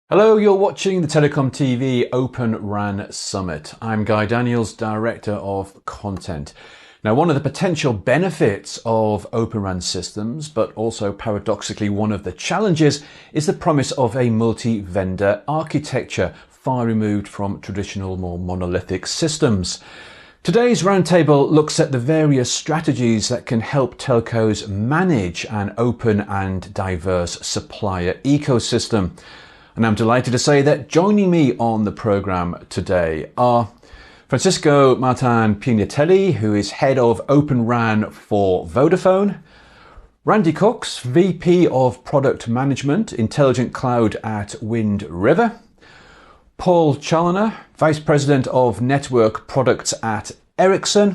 Hello, you're watching the TelecomTV Open RAN Summit. I'm Guy Daniels, Director of Content. Now, one of the potential benefits of Open RAN systems, but also paradoxically one of the challenges, is the promise of a multi-vendor architecture, far removed from traditional, more monolithic systems. Today's roundtable looks at the various strategies that can help telcos manage an open and diverse supplier ecosystem. And I'm delighted to say that joining me on the programme today are Francisco Martín Pignatelli, who is Head of Open RAN for Vodafone, Randy Cox, VP of Product Management, Intelligent Cloud at Wind River, Paul Challoner, Vice President of Network Products at Ericsson,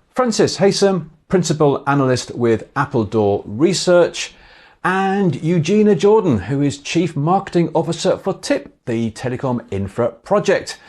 Francis Haysom, Principal Analyst with Appledore Research, and Eugenia Jordan, who is Chief Marketing Officer for TIP, the Telecom Infra Project.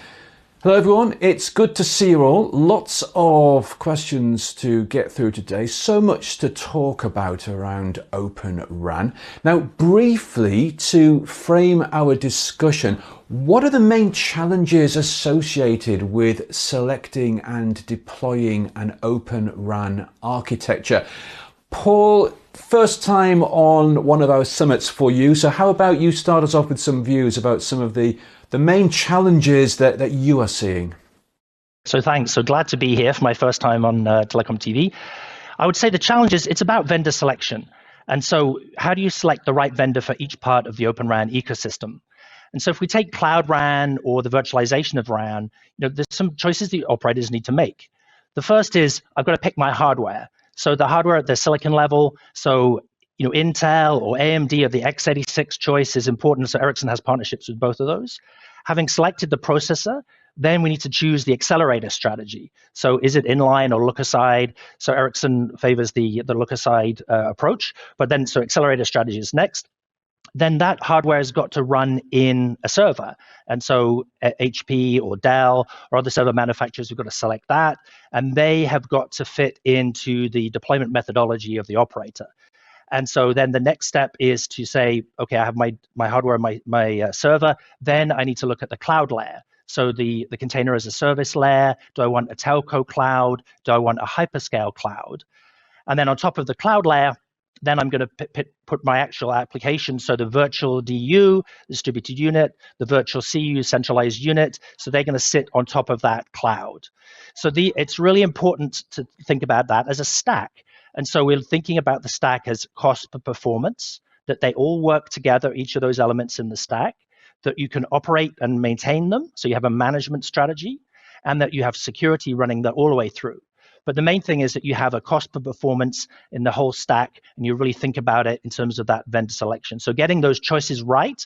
Hello everyone, it's good to see you all. Lots of questions to get through today, so much to talk about around Open RAN. Now, briefly, to frame our discussion, what are the main challenges associated with selecting and deploying an Open RAN architecture? Paul, first time on one of our summits for you, so how about you start us off with some views about some of the main challenges that you are seeing? So thanks. So glad to be here for my first time on Telecom TV. I would say the challenge is it's about vendor selection. And so how do you select the right vendor for each part of the Open RAN ecosystem? And so if we take Cloud RAN or the virtualization of RAN, there's some choices the operators need to make. The first is I've got to pick my hardware. So the hardware at the silicon level, so Intel or AMD of the x86 choice is important. So Ericsson has partnerships with both of those. Having selected the processor, then we need to choose the accelerator strategy. So is it inline or look-aside? So Ericsson favors the look-aside approach, but then so accelerator strategy is next. Then that hardware has got to run in a server. And so HP or Dell or other server manufacturers have got to select that. And they have got to fit into the deployment methodology of the operator. And so then the next step is to say, okay, I have my hardware, my server. Then I need to look at the cloud layer. So the container as a service layer. Do I want a telco cloud? Do I want a hyperscale cloud? And then on top of the cloud layer, then I'm going to put my actual application, so the virtual DU, distributed unit, the virtual CU, centralized unit, so they're going to sit on top of that cloud. So it's really important to think about that as a stack. And so we're thinking about the stack as cost per performance, that they all work together, each of those elements in the stack, that you can operate and maintain them, so you have a management strategy, and that you have security running that all the way through. But the main thing is that you have a cost per performance in the whole stack, and you really think about it in terms of that vendor selection. So getting those choices right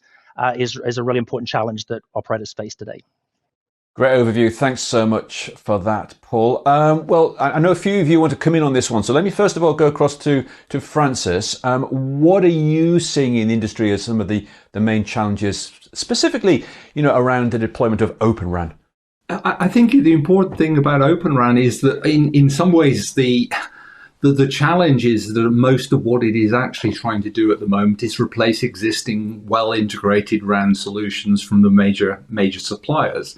is a really important challenge that operators face today. Great overview. Thanks so much for that, Paul. Well, I know a few of you want to come in on this one. So let me first of all go across to Francis. What are you seeing in the industry as some of the main challenges, specifically, around the deployment of Open RAN? I think the important thing about Open RAN is that in some ways the challenge is that most of what it is actually trying to do at the moment is replace existing well-integrated RAN solutions from the major suppliers.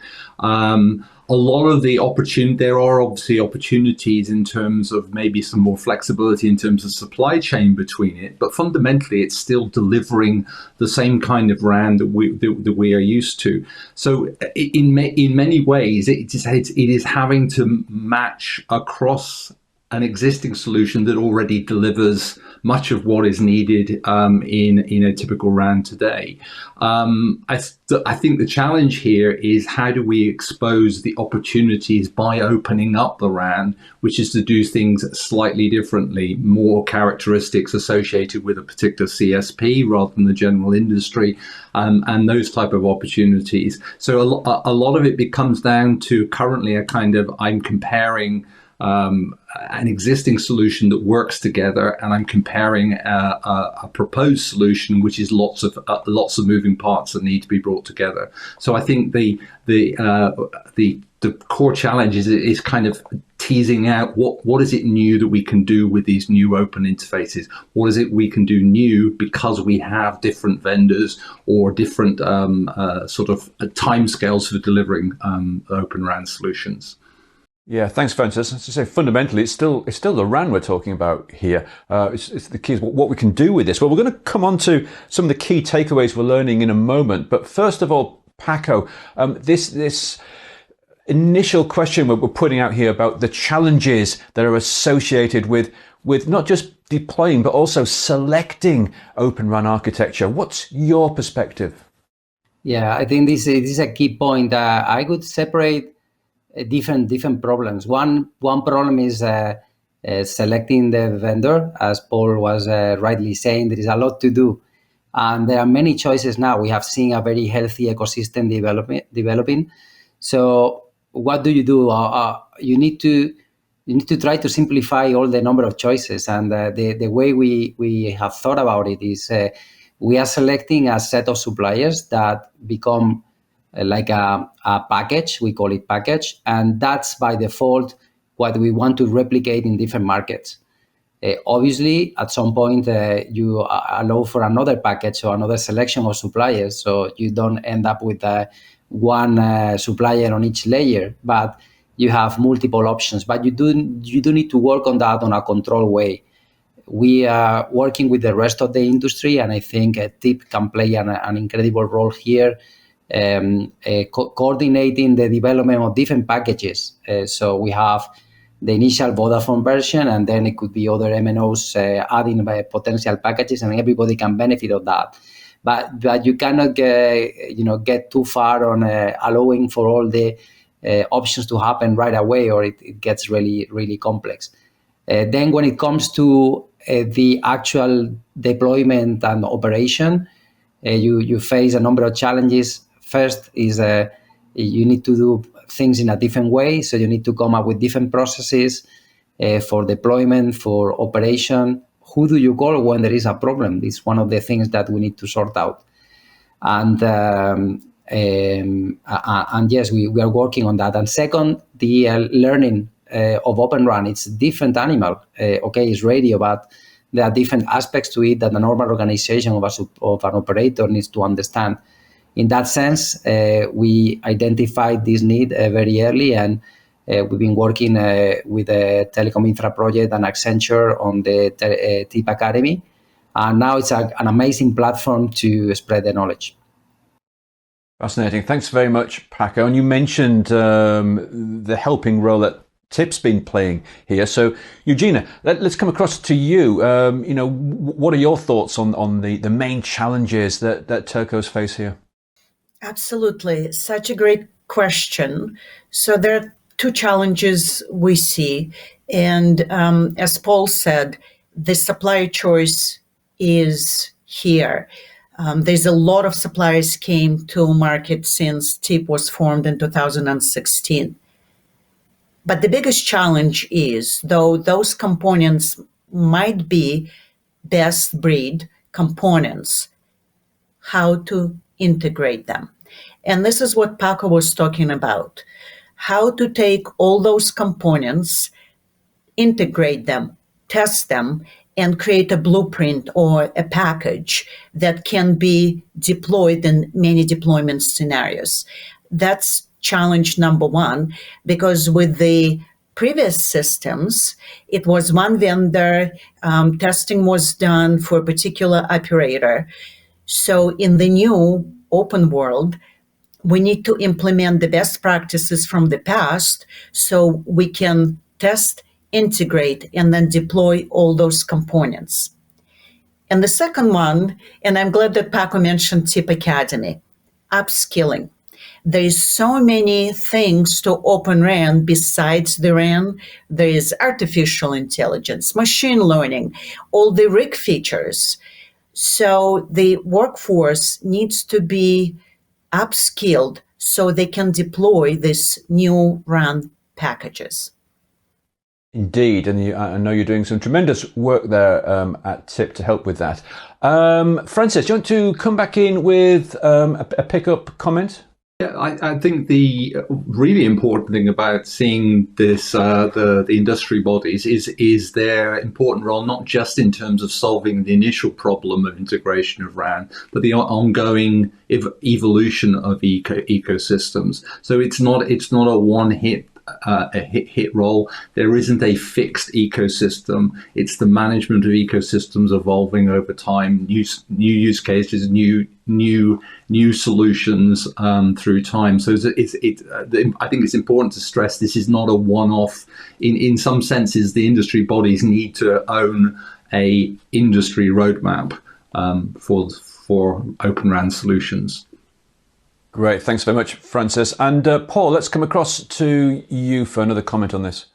A lot of there are obviously opportunities in terms of maybe some more flexibility in terms of supply chain between it, but fundamentally it's still delivering the same kind of RAN that we are used to. So in many ways, it is having to match across an existing solution that already delivers much of what is needed in a typical RAN today. I think the challenge here is how do we expose the opportunities by opening up the RAN, which is to do things slightly differently, more characteristics associated with a particular CSP rather than the general industry, and those type of opportunities. So a lot of it comes down to currently a kind of, I'm comparing an existing solution that works together, and I'm comparing a proposed solution which is lots of moving parts that need to be brought together. So I think the core challenge is kind of teasing out what is it new that we can do with these new open interfaces? What is it we can do new because we have different vendors or different sort of timescales for delivering Open RAN solutions? Yeah, thanks, Francis. As I say, fundamentally, it's still the RAN we're talking about here. It's the key is what we can do with this. Well, we're going to come on to some of the key takeaways we're learning in a moment. But first of all, Paco, this initial question we're putting out here about the challenges that are associated with not just deploying, but also selecting Open RAN architecture. What's your perspective? Yeah, I think this is a key point. I could separate different problems. One problem is selecting the vendor. As Paul was rightly saying, there is a lot to do, and there are many choices now. We have seen a very healthy ecosystem developing. So what do? You need to try to simplify all the number of choices, and the way we have thought about it is we are selecting a set of suppliers that become like a package. We call it package, and that's by default what we want to replicate in different markets. Obviously, at some point, you allow for another package or another selection of suppliers, so you don't end up with one supplier on each layer, but you have multiple options. But you do need to work on that on a controlled way. We are working with the rest of the industry, and I think TIP can play an incredible role here, coordinating the development of different packages. So we have the initial Vodafone version, and then it could be other MNOs adding potential packages, and everybody can benefit of that. But you cannot get too far on allowing for all the options to happen right away, or it gets really, really complex. Then when it comes to the actual deployment and operation, you face a number of challenges. First is you need to do things in a different way, so you need to come up with different processes for deployment, for operation. Who do you call when there is a problem? It's one of the things that we need to sort out. And yes, we are working on that. And second, the learning of Open RAN, it's a different animal. It's radio, but there are different aspects to it that the normal organization of an operator needs to understand. In that sense, we identified this need very early, and we've been working with the Telecom Infra project and Accenture on the TIP Academy. And now it's an amazing platform to spread the knowledge. Fascinating. Thanks very much, Paco. And you mentioned the helping role that TIP's been playing here. So, Eugenia, let's come across to you. What are your thoughts on the main challenges that telcos face here? Absolutely. Such a great question. So there are two challenges we see. And as Paul said, the supplier choice is here. There's a lot of suppliers came to market since TIP was formed in 2016. But the biggest challenge is, though those components might be best breed components, how to integrate them. And this is what Paco was talking about. How to take all those components, integrate them, test them, and create a blueprint or a package that can be deployed in many deployment scenarios. That's challenge number one, because with the previous systems, it was one vendor, testing was done for a particular operator. So in the new open world, we need to implement the best practices from the past so we can test, integrate, and then deploy all those components. And the second one, and I'm glad that Paco mentioned TIP Academy, upskilling. There's so many things to Open RAN besides the RAN. There is artificial intelligence, machine learning, all the RIC features. So the workforce needs to be upskilled so they can deploy these new RAN packages. Indeed, and I know you're doing some tremendous work there at TIP to help with that. Francis, do you want to come back in with a pick-up comment? Yeah, I think the really important thing about seeing this, the industry bodies, is their important role, not just in terms of solving the initial problem of integration of RAN, but the ongoing evolution of ecosystems. So it's not a one-hit hit role. There isn't a fixed ecosystem. It's the management of ecosystems evolving over time, new use cases, new solutions through time. So I think it's important to stress this is not a one-off. In some senses, the industry bodies need to own a industry roadmap for Open RAN solutions. Great, thanks very much, Francis. And Paul, let's come across to you for another comment on this.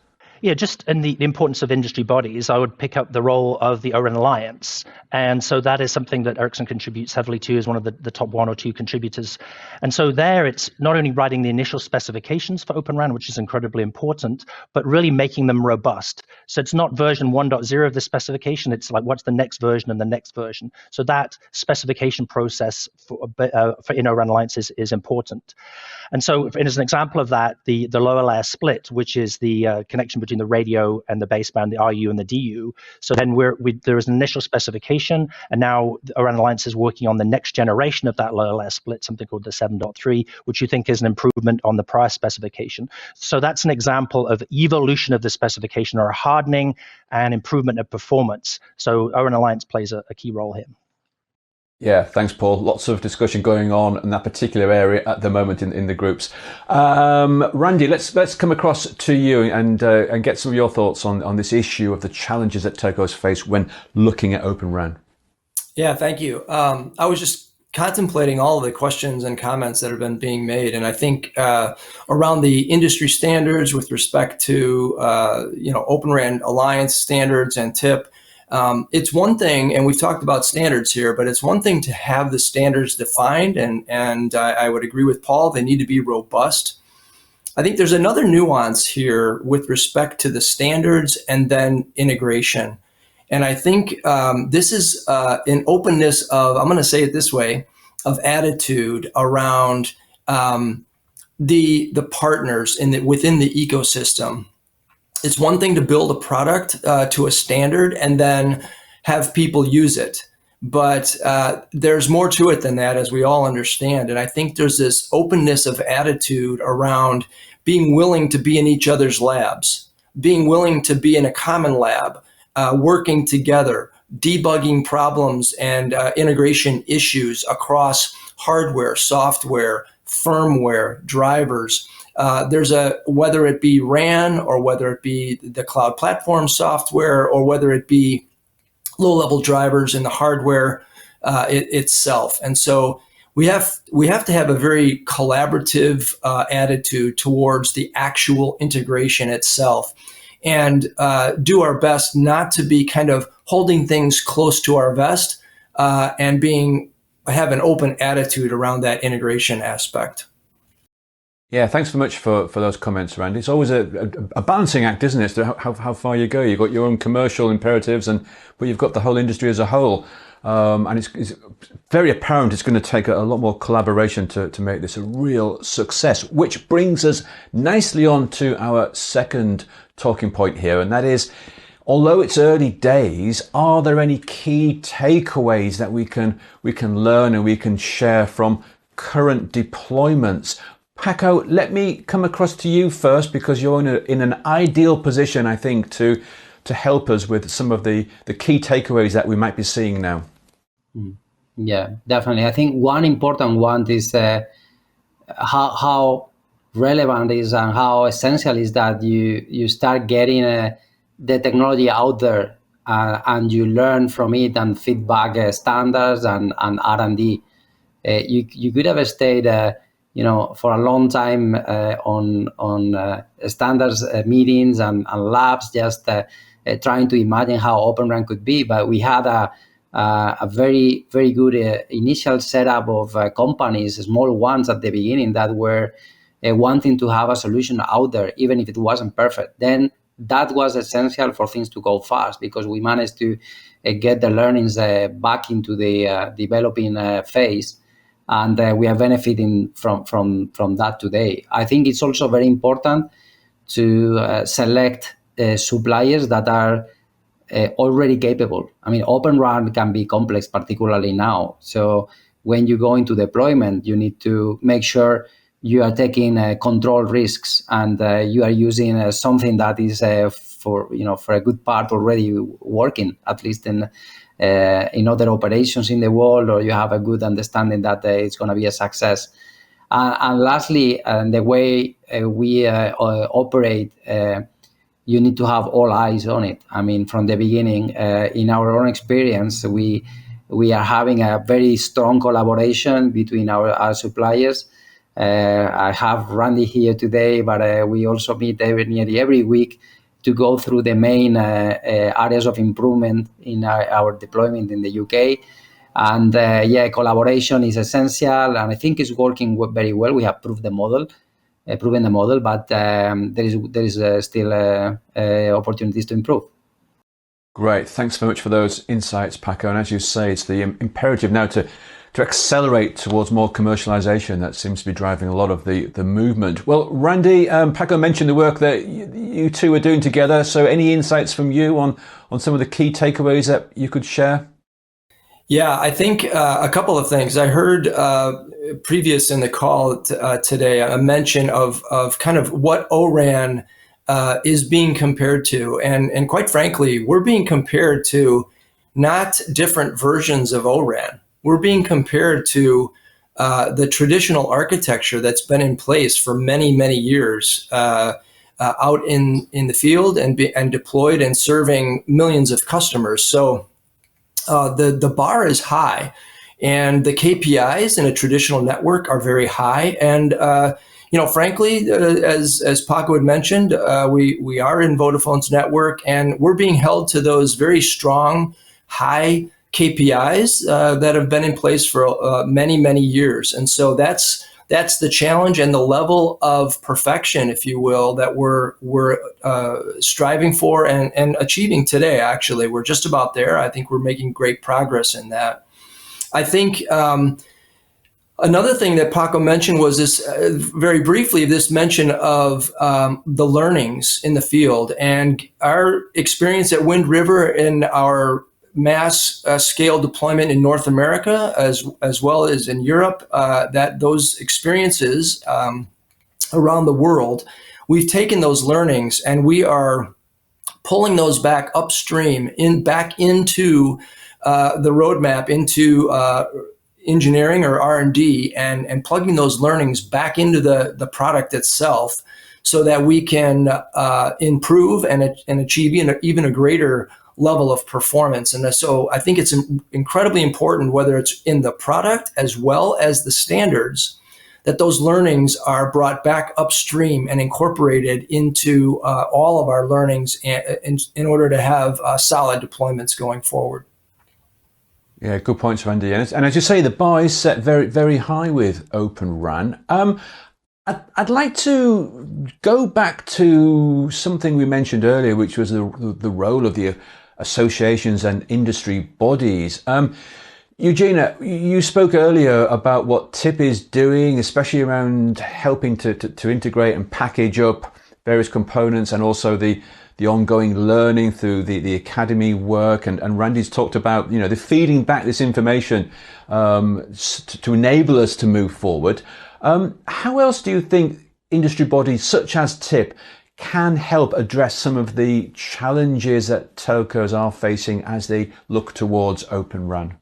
Yeah, just in the importance of industry bodies, I would pick up the role of the O-RAN Alliance. And so that is something that Ericsson contributes heavily to as one of the top 1 or 2 contributors. And so there it's not only writing the initial specifications for Open RAN, which is incredibly important, but really making them robust. So it's not version 1.0 of the specification. It's like, what's the next version and the next version? So that specification process in O-RAN Alliance is important. And so as an example of that, the lower layer split, which is the connection between the radio and the baseband, the RU and the DU. So then there is an initial specification, and now O-RAN Alliance is working on the next generation of that lower layer split, something called the 7.3, which you think is an improvement on the prior specification. So that's an example of evolution of the specification, or a hardening and improvement of performance. So O-RAN Alliance plays a key role here. Yeah, thanks, Paul. Lots of discussion going on in that particular area at the moment in the groups. Randy, let's come across to you and get some of your thoughts on this issue of the challenges that telcos face when looking at Open RAN. Yeah, thank you. I was just contemplating all of the questions and comments that have been being made, and I think around the industry standards with respect to Open RAN Alliance standards and TIP. It's one thing, and we've talked about standards here, but it's one thing to have the standards defined, and I would agree with Paul, they need to be robust. I think there's another nuance here with respect to the standards and then integration. And I think this is an openness of, I'm going to say it this way, of attitude around the partners within the ecosystem. It's one thing to build a product to a standard and then have people use it. But there's more to it than that, as we all understand. And I think there's this openness of attitude around being willing to be in each other's labs, being willing to be in a common lab, working together, debugging problems and integration issues across hardware, software, firmware, drivers. Whether it be RAN or whether it be the cloud platform software or whether it be low-level drivers in the hardware itself. And so we have to have a very collaborative attitude towards the actual integration itself, and do our best not to be kind of holding things close to our vest and have an open attitude around that integration aspect. Yeah, thanks so much for those comments, Randy. It's always a balancing act, isn't it, as to how far you go. You've got your own commercial imperatives, but you've got the whole industry as a whole. And it's very apparent it's going to take a lot more collaboration to make this a real success, which brings us nicely on to our second talking point here, and that is, although it's early days, are there any key takeaways that we can learn and we can share from current deployments? Paco, let me come across to you first, because you're in an ideal position, I think, to help us with some of the key takeaways that we might be seeing now. Yeah, definitely. I think one important one is how relevant is and how essential is that you start getting the technology out there and you learn from it and feedback standards and R&D. You could have stayed for a long time on standards meetings and labs, just trying to imagine how Open RAN could be. But we had a very, very good initial setup of companies, small ones at the beginning, that were wanting to have a solution out there, even if it wasn't perfect. Then that was essential for things to go fast, because we managed to get the learnings back into the developing phase, and we are benefiting from that today. I think it's also very important to select suppliers that are already capable. I mean, Open RAN can be complex, particularly now. So when you go into deployment, you need to make sure you are taking control risks, and you are using something that is for a good part already working, at least in other operations in the world, or you have a good understanding that it's going to be a success. And lastly, the way we operate, you need to have all eyes on it. I mean, from the beginning, in our own experience, we are having a very strong collaboration between our suppliers. I have Randy here today, but we also meet nearly every week to go through the main areas of improvement in our deployment in the UK. And collaboration is essential, and I think it's working very well. We have proven the model, but there is still opportunities to improve. Great, thanks very much for those insights, Paco. And as you say, it's the imperative now to accelerate towards more commercialization that seems to be driving a lot of the movement. Well, Randy, Paco mentioned the work that you two are doing together. So any insights from you on some of the key takeaways that you could share? Yeah, I think a couple of things. I heard previous in the call today a mention of kind of what O-RAN is being compared to. And quite frankly, we're being compared to not different versions of O-RAN. We're being compared to the traditional architecture that's been in place for many, many years out in the field and deployed and serving millions of customers. So the bar is high, and the KPIs in a traditional network are very high. And frankly, as Paco had mentioned, we are in Vodafone's network, and we're being held to those very strong, high KPIs that have been in place for many, many years. And so that's the challenge and the level of perfection, if you will, that we're striving for and achieving today. Actually, we're just about there. I think we're making great progress in that. I think another thing that Paco mentioned was this, very briefly, this mention of the learnings in the field and our experience at Wind River in our mass scale deployment in North America, as well as in Europe, that those experiences around the world, we've taken those learnings and we are pulling those back upstream back into the roadmap, into engineering or R&D, and plugging those learnings back into the product itself, so that we can improve and achieve even a greater level of performance. And so I think it's incredibly important, whether it's in the product as well as the standards, that those learnings are brought back upstream and incorporated into all of our learnings in order to have solid deployments going forward. Yeah, good points, Randy. And as you say, the bar is set very, very high with Open RAN. I'd like to go back to something we mentioned earlier, which was the role of the associations and industry bodies. Eugenia, you spoke earlier about what TIP is doing, especially around helping to integrate and package up various components, and also the ongoing learning through the academy work. And Randy's talked about, the feeding back this information to enable us to move forward. How else do you think industry bodies such as TIP can help address some of the challenges that telcos are facing as they look towards Open RAN?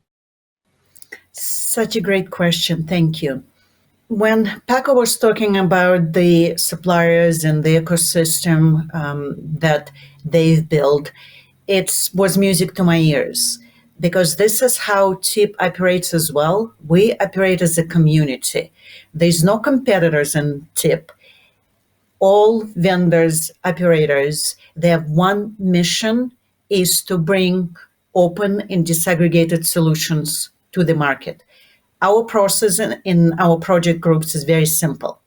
Such a great question. Thank you. When Paco was talking about the suppliers and the ecosystem that they've built, it was music to my ears, because this is how TIP operates as well. We operate as a community. There's no competitors in TIP. All vendors, operators, they have one mission, is to bring open and disaggregated solutions to the market. Our process in our project groups is very simple.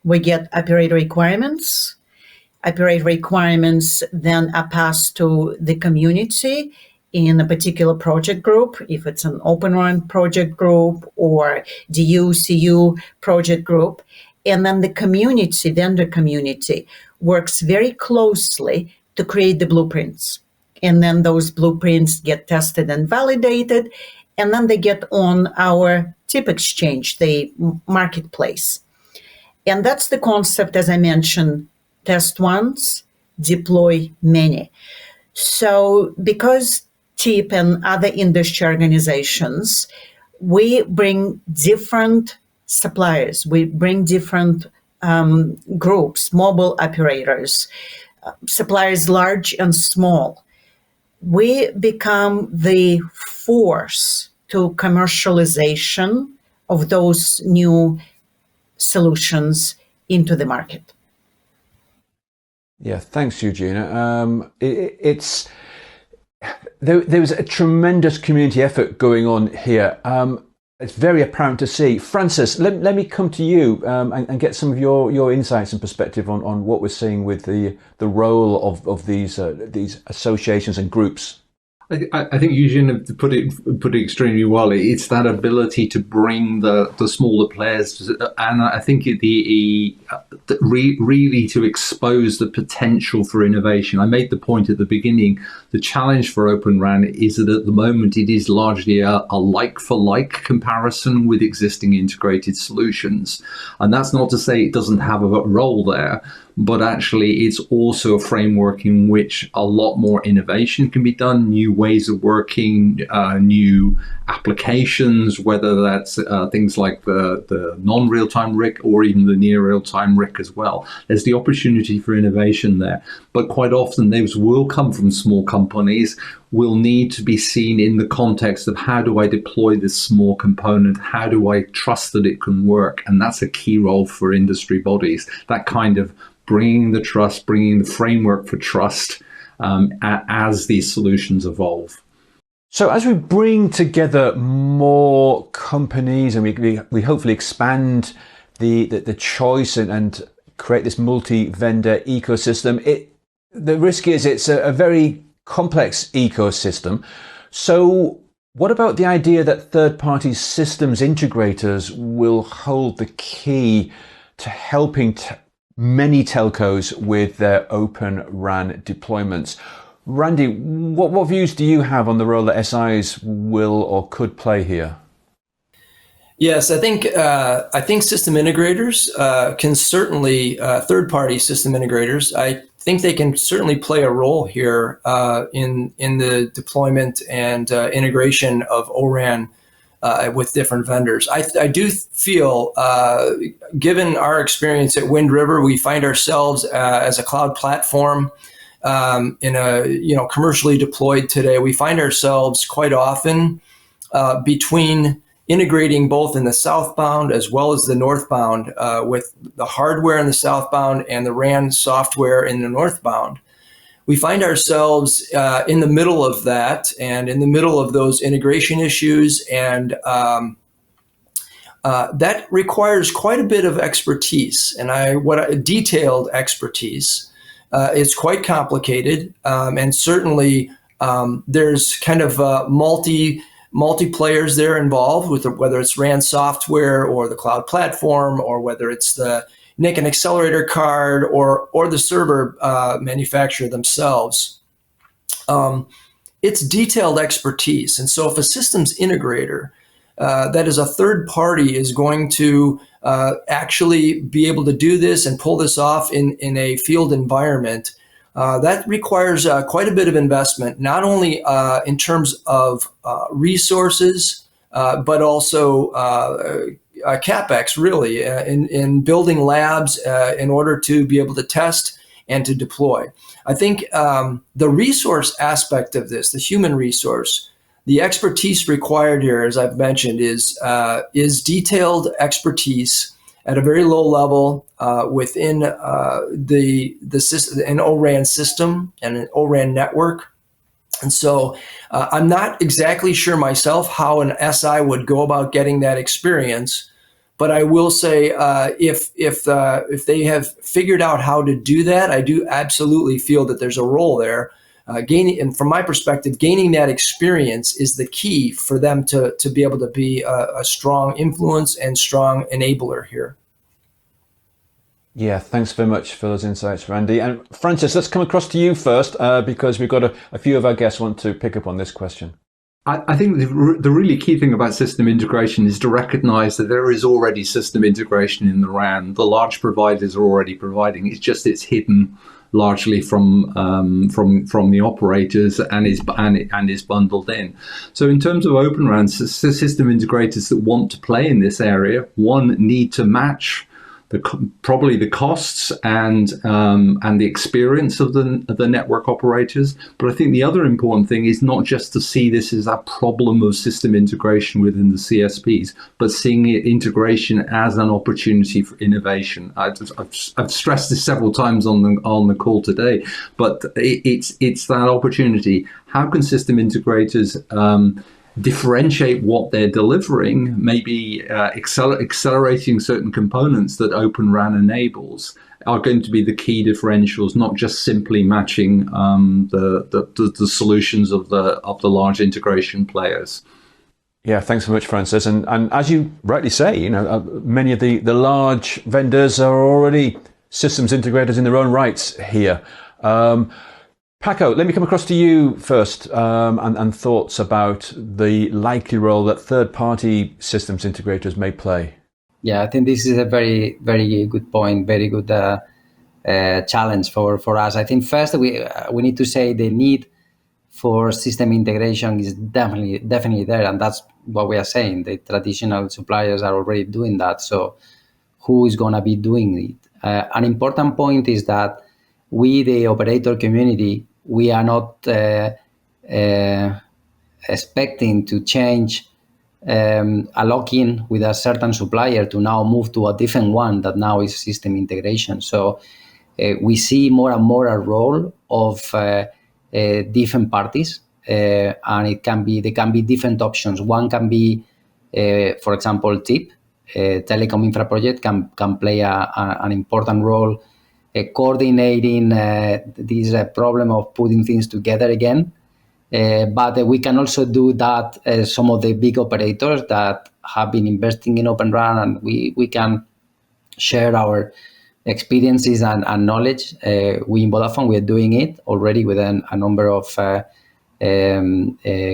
We get operator requirements. operate requirements then are passed to the community in a particular project group, if it's an Open RAN project group or DU/CU project group. And then the community, vendor community, works very closely to create the blueprints. And then those blueprints get tested and validated, and then they get on our tip exchange, the marketplace. And that's the concept, as I mentioned, test once, deploy many. So because TIP and other industry organizations, we bring different suppliers, we bring different groups, mobile operators, suppliers large and small. We become the force to commercialization of those new solutions into the market. Yeah, thanks, Eugenia. There was a tremendous community effort going on here. It's very apparent to see. Francis, let me come to you and get some of your insights and perspective on what we're seeing with the role of these associations and groups. I think Eugene put it extremely well. It's that ability to bring the smaller players, and I think really to expose the potential for innovation. I made the point at the beginning. The challenge for Open RAN is that at the moment it is largely a like-for-like comparison with existing integrated solutions, and that's not to say it doesn't have a role there. But actually, it's also a framework in which a lot more innovation can be done, new ways of working, new applications, whether that's things like the non-real-time RIC or even the near real-time RIC as well. There's the opportunity for innovation there. But quite often, those will come from small companies, will need to be seen in the context of how do I deploy this small component? How do I trust that it can work? And that's a key role for industry bodies, that kind of bringing the trust, bringing the framework for trust as these solutions evolve. So as we bring together more companies and we hopefully expand the choice and create this multi-vendor ecosystem, the risk is it's a very complex ecosystem. So what about the idea that third-party systems integrators will hold the key to helping many telcos with their Open RAN deployments? Randy, what views do you have on the role that SIs will or could play here? Yes, I think system integrators can certainly, third-party system integrators, I think they can certainly play a role here in the deployment and integration of O-RAN with different vendors. I do feel, given our experience at Wind River, we find ourselves as a cloud platform in a commercially deployed today. We find ourselves quite often between integrating both in the southbound as well as the northbound with the hardware in the southbound and the RAN software in the northbound. We find ourselves in the middle of that and in the middle of those integration issues, and that requires quite a bit of expertise, and detailed expertise. It's quite complicated, and certainly there's kind of multi players there involved with whether it's RAN software or the cloud platform, or whether it's the NIC and accelerator card or the server manufacturer themselves. It's detailed expertise. And so if a systems integrator that is a third party is going to actually be able to do this and pull this off in a field environment, that requires quite a bit of investment, not only in terms of resources, but also CapEx, really, in building labs in order to be able to test and to deploy. I think the resource aspect of this, the human resource, the expertise required here, as I've mentioned, is detailed expertise at a very low level within the system, an O-RAN system and an O-RAN network. And so I'm not exactly sure myself how an SI would go about getting that experience, But I will say, if they have figured out how to do that, I do absolutely feel that there's a role there. And from my perspective, gaining that experience is the key for them to be able to be a strong influence and strong enabler here. Yeah, thanks very much for those insights, Randy. And Francis, let's come across to you first, because we've got a few of our guests want to pick up on this question. I think the really key thing about system integration is to recognize that there is already system integration in the RAN. The large providers are already providing. It's hidden largely from the operators and is bundled in. So in terms of Open RAN, system integrators that want to play in this area, one, need to match probably the costs and the experience of the network operators. But I think the other important thing is not just to see this as a problem of system integration within the CSPs, but seeing integration as an opportunity for innovation. I've stressed this several times on the call today, but it's that opportunity. How can system integrators differentiate what they're delivering, maybe accelerating certain components that Open RAN enables, are going to be the key differentials, not just simply matching the solutions of the large integration players. Yeah, thanks so much, Francis. And as you rightly say, many of the large vendors are already systems integrators in their own rights here. Paco, let me come across to you first, and thoughts about the likely role that third-party systems integrators may play. Yeah, I think this is a very, very good point, very good challenge for us. I think first we need to say the need for system integration is definitely there, and that's what we are saying. The traditional suppliers are already doing that, so who is going to be doing it? An important point is that we, the operator community, we are not expecting to change a lock-in with a certain supplier to now move to a different one that now is system integration. So we see more and more a role of different parties, and there can be different options. One can be, for example, TIP, Telecom Infra Project can play an important role coordinating this problem of putting things together again. But we can also do that some of the big operators that have been investing in Open RAN, and we can share our experiences and knowledge. We in Vodafone, we are doing it already with a number of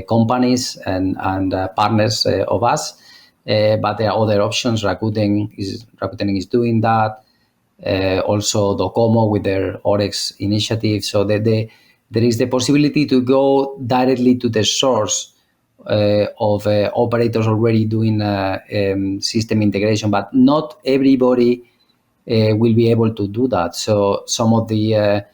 companies and partners of us. But there are other options. Rakuten is doing that. Also Docomo with their Orex initiative. So there is the possibility to go directly to the source of operators already doing system integration, but not everybody will be able to do that. So some of the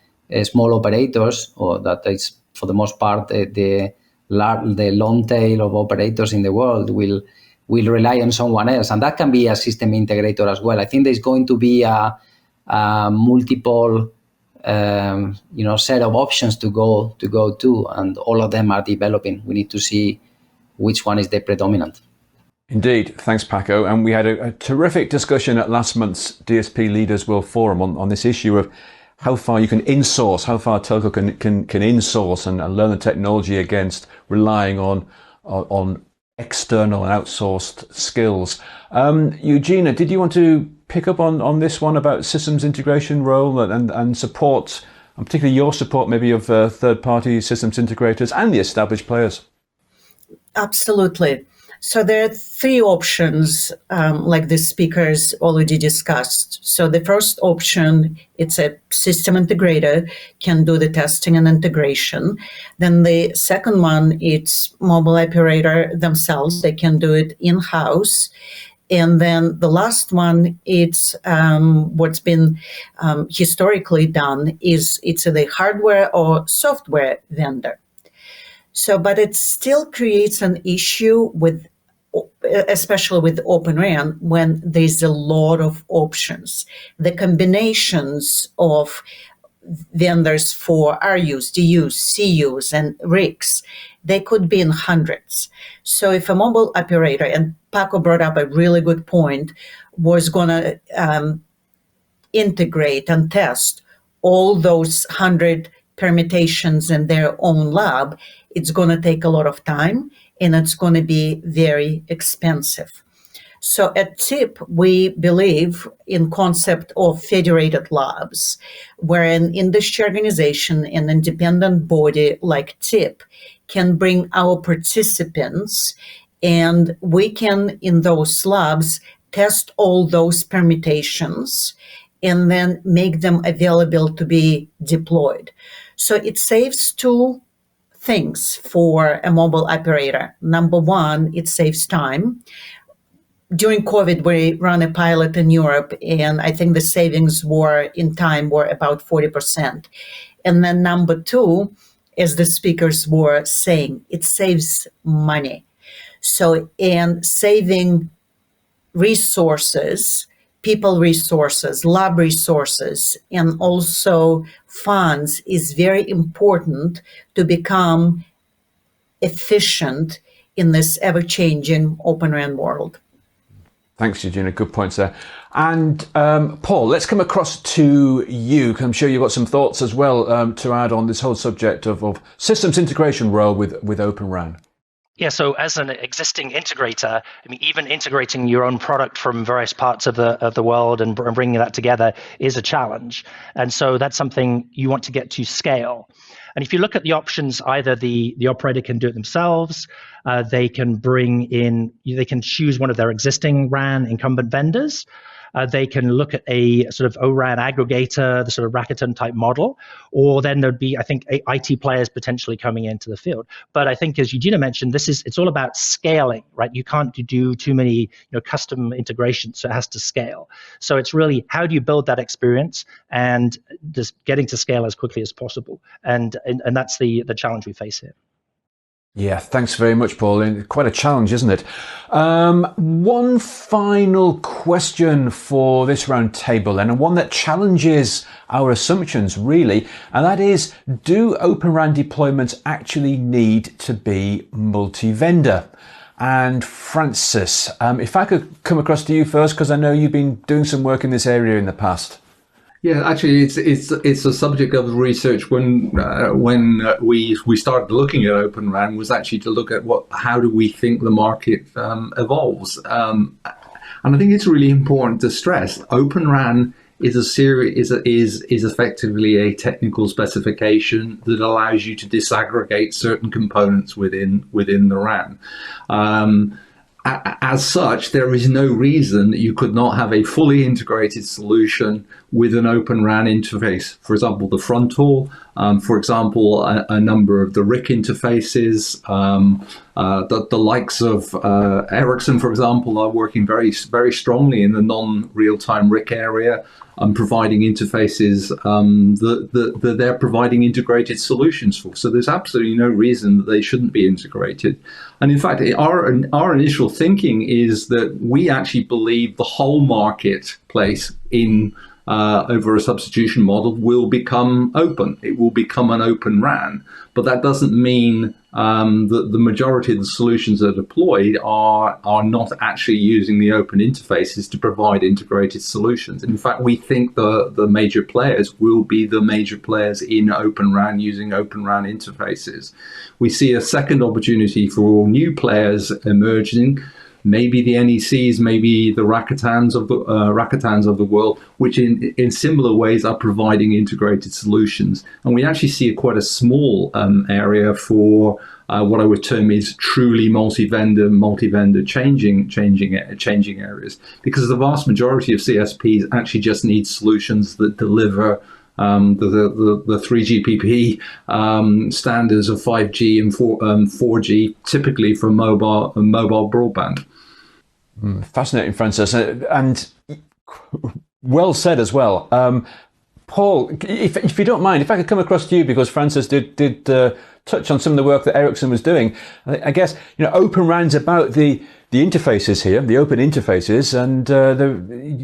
small operators, or that is for the most part the long tail of operators in the world, will rely on someone else, and that can be a system integrator as well. I think there's going to be a multiple set of options to go to, and all of them are developing. We need to see which one is the predominant. Indeed. Thanks, Paco. And we had a terrific discussion at last month's DSP Leaders World Forum on this issue of how far you can insource, how far telco can insource and learn the technology against relying on external and outsourced skills. Eugenia, did you want to pick up on this one about systems integration role and support, and particularly your support maybe of third-party systems integrators and the established players? Absolutely. So there are three options, like the speakers already discussed. So the first option, it's a system integrator can do the testing and integration. Then the second one, it's mobile operator themselves. They can do it in-house. And then the last one, it's what's been historically done is it's a hardware or software vendor. So, but it still creates an issue with, especially with Open RAN, when there's a lot of options. The combinations of vendors for RUs, DUs, CUs, and RICs, they could be in hundreds. So if a mobile operator, and Paco brought up a really good point, was going to integrate and test all those 100 permutations in their own lab, it's going to take a lot of time and it's going to be very expensive. So at TIP, we believe in concept of federated labs, where an industry organization, an independent body like TIP, can bring our participants, and we can, in those labs, test all those permutations and then make them available to be deployed. So it saves two things for a mobile operator. Number one, it saves time. During COVID, we ran a pilot in Europe, and I think the savings in time were about 40%. And then number two, as the speakers were saying, it saves money. So, and saving resources, people resources, lab resources, and also funds is very important to become efficient in this ever-changing Open RAN world. Thanks, Eugenia. Good points there. And Paul, let's come across to you, because I'm sure you've got some thoughts as well to add on this whole subject of systems integration role with Open RAN. Yeah, so as an existing integrator, I mean, even integrating your own product from various parts of the world and bringing that together is a challenge. And so that's something you want to get to scale. And if you look at the options, either the operator can do it themselves, they can they can choose one of their existing RAN incumbent vendors. They can look at a sort of O-RAN aggregator, the sort of Rakuten type model, or then there'd be, I think, IT players potentially coming into the field. But I think, as Eugenia mentioned, it's all about scaling, right? You can't do too many custom integrations, so it has to scale. So it's really, how do you build that experience and just getting to scale as quickly as possible? And that's the challenge we face here. Yeah, thanks very much, Paul. And quite a challenge, isn't it? One final question for this round table, and one that challenges our assumptions, really, and that is, do Open RAN deployments actually need to be multi-vendor? And Francis, if I could come across to you first, because I know you've been doing some work in this area in the past. Yeah, actually, it's a subject of research when we started looking at Open RAN was actually to look at how do we think the market evolves, and I think it's really important to stress Open RAN is effectively a technical specification that allows you to disaggregate certain components within the RAN. As such, there is no reason that you could not have a fully integrated solution with an Open RAN interface. For example, the front haul, for example, a number of the RIC interfaces, the likes of Ericsson, for example, are working very, very strongly in the non-real-time RIC area, providing interfaces that they're providing integrated solutions for. So there's absolutely no reason that they shouldn't be integrated. And in fact, our initial thinking is that we actually believe the whole marketplace over a substitution model will become open. It will become an Open RAN, but that doesn't mean that the majority of the solutions that are deployed are not actually using the open interfaces to provide integrated solutions. And in fact, we think the major players will be the major players in Open RAN using Open RAN interfaces. We see a second opportunity for all new players emerging. Maybe the NECs, maybe the Rakutens of the world, which in similar ways are providing integrated solutions. And we actually see quite a small area for what I would term is truly multi-vendor changing areas, because the vast majority of CSPs actually just need solutions that deliver the 3GPP standards of 5G and 4G, typically for mobile broadband. Fascinating, Francis, and well said as well. Paul, if you don't mind, if I could come across to you, because Francis did touch on some of the work that Ericsson was doing. I guess Open RAN's about the interfaces here, the open interfaces, and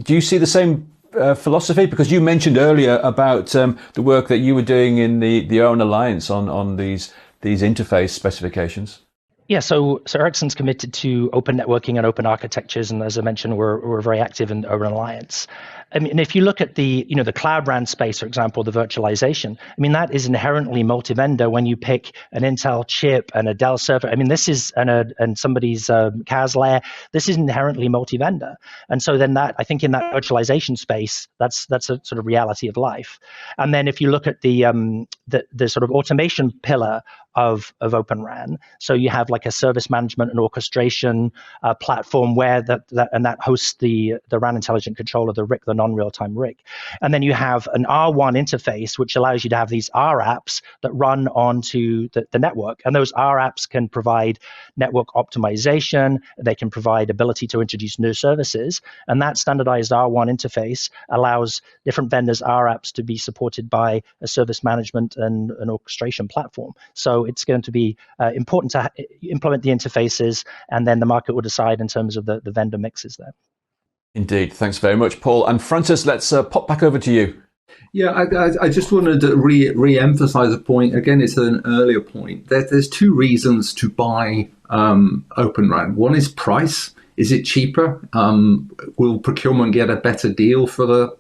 do you see the same philosophy? Because you mentioned earlier about the work that you were doing in the Owen Alliance on these interface specifications. Yeah, so Ericsson's committed to open networking and open architectures, and as I mentioned, we're very active in the Open Alliance. I mean, if you look at the Cloud RAN space, for example, the virtualization, I mean, that is inherently multi-vendor when you pick an Intel chip and a Dell server. I mean, this is and somebody's CAS layer. This is inherently multi-vendor, and so then that, I think, in that virtualization space, that's a sort of reality of life. And then if you look at the sort of automation pillar of Open RAN, so you have like a service management and orchestration platform where that hosts the RAN intelligent controller, the RIC, the non-real-time RIC. And then you have an R1 interface, which allows you to have these R apps that run onto the network. And those R apps can provide network optimization. They can provide ability to introduce new services. And that standardized R1 interface allows different vendors' R apps to be supported by a service management and an orchestration platform. So it's going to be important to implement the interfaces, and then the market will decide in terms of the vendor mixes there. Indeed. Thanks very much, Paul. And Francis, let's pop back over to you. Yeah, I just wanted to re-emphasize a point. Again, it's an earlier point. There's two reasons to buy Open RAN. One is price. Is it cheaper? Will procurement get a better deal for the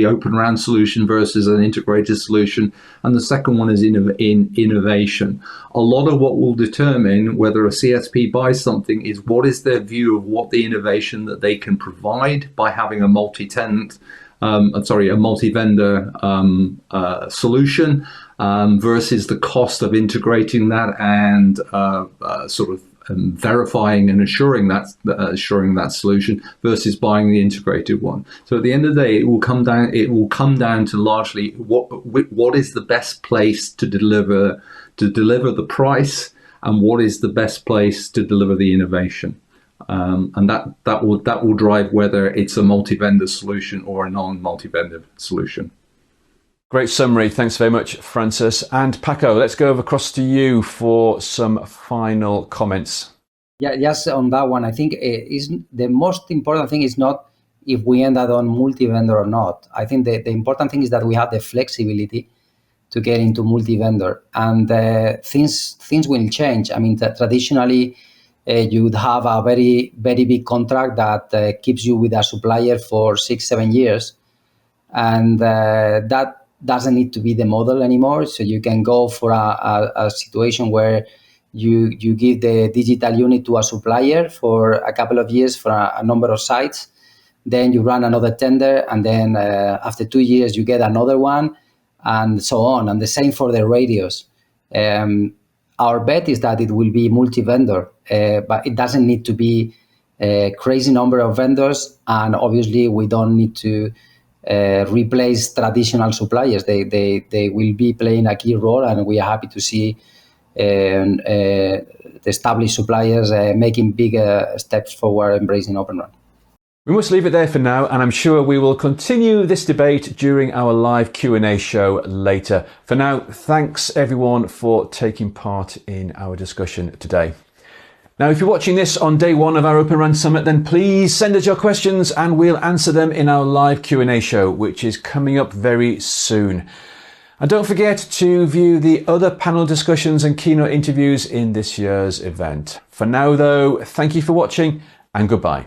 Open RAN solution versus an integrated solution? And the second one is innovation. A lot of what will determine whether a CSP buys something is what is their view of what the innovation that they can provide by having a multi-vendor solution versus the cost of integrating that and verifying and assuring that solution versus buying the integrated one. So at the end of the day, it will come down to largely what is the best place to deliver the price, and what is the best place to deliver the innovation. And that will drive whether it's a multi-vendor solution or a non-multi-vendor solution. Great summary. Thanks very much, Francis. And Paco, let's go across to you for some final comments. Yeah, just on that one, I think the most important thing is not if we end up on multi-vendor or not. I think the important thing is that we have the flexibility to get into multi-vendor, and things will change. I mean, traditionally, you would have a very, very big contract that keeps you with a supplier for 6-7 years, and that doesn't need to be the model anymore. So you can go for a situation where you give the digital unit to a supplier for a couple of years for a number of sites. Then you run another tender, and then after 2 years you get another one, and so on. And the same for the radios. Our bet is that it will be multi-vendor, but it doesn't need to be a crazy number of vendors. And obviously we don't need to replace traditional suppliers. They will be playing a key role, and we are happy to see the established suppliers making big steps forward, embracing Open RAN. We must leave it there for now, and I'm sure we will continue this debate during our live Q&A show later. For now, thanks everyone for taking part in our discussion today. Now, if you're watching this on day one of our Open RAN Summit, then please send us your questions and we'll answer them in our live Q&A show, which is coming up very soon. And don't forget to view the other panel discussions and keynote interviews in this year's event. For now, though, thank you for watching and goodbye.